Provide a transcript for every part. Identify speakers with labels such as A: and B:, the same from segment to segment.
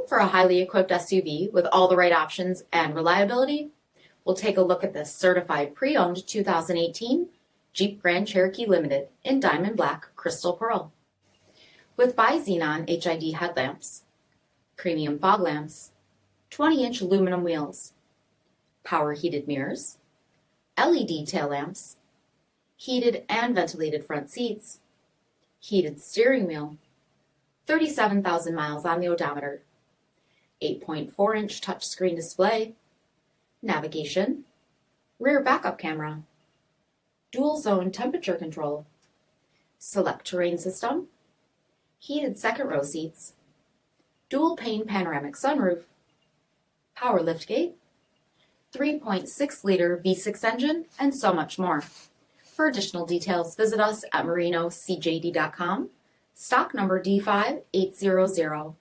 A: for a highly equipped SUV with all the right options and reliability? We'll take a look at this certified pre-owned 2018 Jeep Grand Cherokee Limited in Diamond Black Crystal Pearl. With bi-xenon HID headlamps, premium fog lamps, 20-inch aluminum wheels, power heated mirrors, LED tail lamps, heated and ventilated front seats, heated steering wheel, 37,000 miles on the odometer, 8.4-inch touchscreen display, navigation, rear backup camera, dual zone temperature control, select terrain system, heated second row seats, dual pane panoramic sunroof, power liftgate, 3.6-liter V6 engine, and so much more. For additional details, visit us at marinocjd.com, stock number D5800.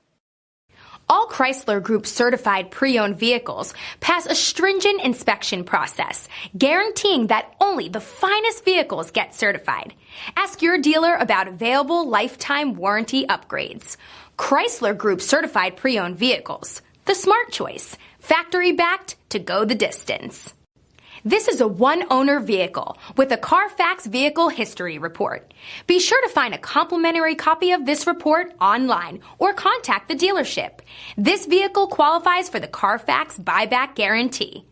B: All Chrysler Group certified pre-owned vehicles pass a stringent inspection process, guaranteeing that only the finest vehicles get certified. Ask your dealer about available lifetime warranty upgrades. Chrysler Group certified pre-owned vehicles, the smart choice, factory backed to go the distance. This is a one-owner vehicle with a CARFAX vehicle history report. Be sure to find a complimentary copy of this report online or contact the dealership. This vehicle qualifies for the CARFAX buyback guarantee.